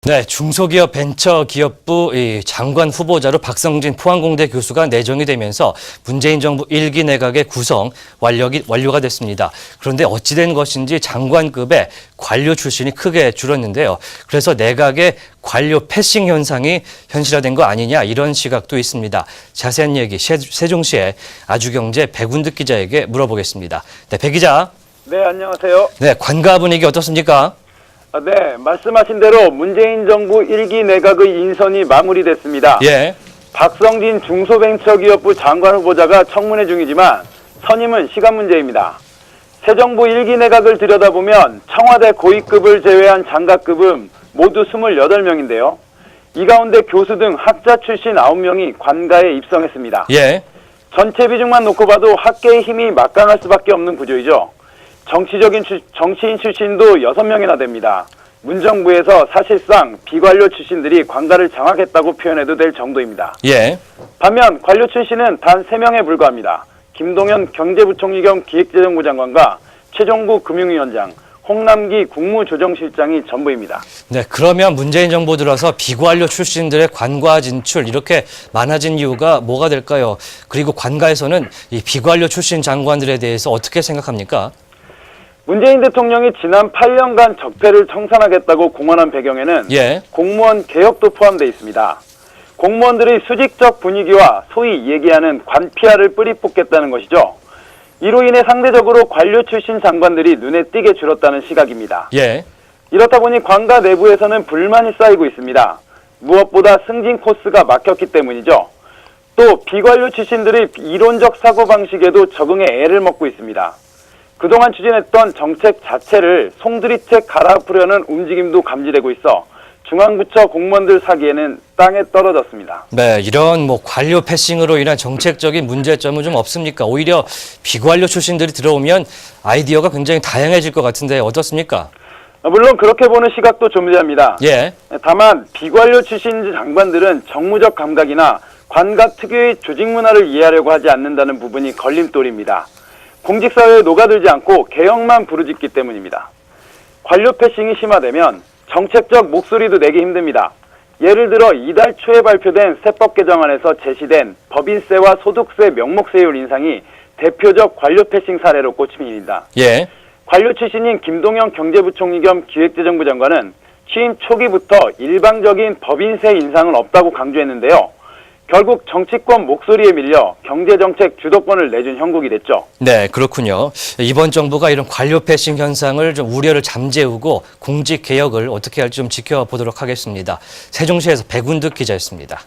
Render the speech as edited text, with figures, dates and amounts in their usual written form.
네, 중소기업 벤처기업부 장관 후보자로 박성진 포항공대 교수가 내정이 되면서 문재인 정부 1기 내각의 구성 완료가 됐습니다. 그런데 어찌된 것인지 장관급의 관료 출신이 크게 줄었는데요. 그래서 내각의 관료 패싱 현상이 현실화된 거 아니냐 이런 시각도 있습니다. 자세한 얘기 세종시의 아주경제 백운득 기자에게 물어보겠습니다. 네, 백 기자. 네, 안녕하세요. 네, 관가 분위기 어떻습니까? 네, 말씀하신 대로 문재인 정부 1기 내각의 인선이 마무리됐습니다. 예. 박성진 중소벤처기업부 장관 후보자가 청문회 중이지만 선임은 시간 문제입니다. 새 정부 1기 내각을 들여다보면 청와대 고위급을 제외한 장관급은 모두 28명인데요. 이 가운데 교수 등 학자 출신 9명이 관가에 입성했습니다. 예. 전체 비중만 놓고 봐도 학계의 힘이 막강할 수밖에 없는 구조이죠. 정치인 출신도 6명이나 됩니다. 문정부에서 사실상 비관료 출신들이 관가를 장악했다고 표현해도 될 정도입니다. 예. 반면 관료 출신은 단 3명에 불과합니다. 김동연 경제부총리 겸 기획재정부 장관과 최종구 금융위원장, 홍남기 국무조정실장이 전부입니다. 네, 그러면 문재인 정부 들어서 비관료 출신들의 관가 진출 이렇게 많아진 이유가 뭐가 될까요? 그리고 관가에서는 이 비관료 출신 장관들에 대해서 어떻게 생각합니까? 문재인 대통령이 지난 8년간 적폐를 청산하겠다고 공언한 배경에는 예. 공무원 개혁도 포함되어 있습니다. 공무원들의 수직적 분위기와 소위 얘기하는 관피아를 뿌리 뽑겠다는 것이죠. 이로 인해 상대적으로 관료 출신 장관들이 눈에 띄게 줄었다는 시각입니다. 예. 이렇다 보니 관가 내부에서는 불만이 쌓이고 있습니다. 무엇보다 승진 코스가 막혔기 때문이죠. 또 비관료 출신들의 이론적 사고방식에도 적응에 애를 먹고 있습니다. 그동안 추진했던 정책 자체를 송두리째 갈아엎으려는 움직임도 감지되고 있어 중앙부처 공무원들 사기에는 땅에 떨어졌습니다. 네, 이런 관료 패싱으로 인한 정책적인 문제점은 좀 없습니까? 오히려 비관료 출신들이 들어오면 아이디어가 굉장히 다양해질 것 같은데 어떻습니까? 물론 그렇게 보는 시각도 존재합니다. 예. 다만 비관료 출신 장관들은 정무적 감각이나 관각 특유의 조직 문화를 이해하려고 하지 않는다는 부분이 걸림돌입니다. 공직사회에 녹아들지 않고 개혁만 부르짖기 때문입니다. 관료 패싱이 심화되면 정책적 목소리도 내기 힘듭니다. 예를 들어 이달 초에 발표된 세법 개정안에서 제시된 법인세와 소득세 명목세율 인상이 대표적 관료 패싱 사례로 꼽힙니다. 예. 관료 출신인 김동연 경제부총리 겸 기획재정부 장관은 취임 초기부터 일방적인 법인세 인상은 없다고 강조했는데요. 결국 정치권 목소리에 밀려 경제정책 주도권을 내준 형국이 됐죠. 네, 그렇군요. 이번 정부가 이런 관료 패싱 현상을 좀 우려를 잠재우고 공직 개혁을 어떻게 할지 좀 지켜보도록 하겠습니다. 세종시에서 백운득 기자였습니다.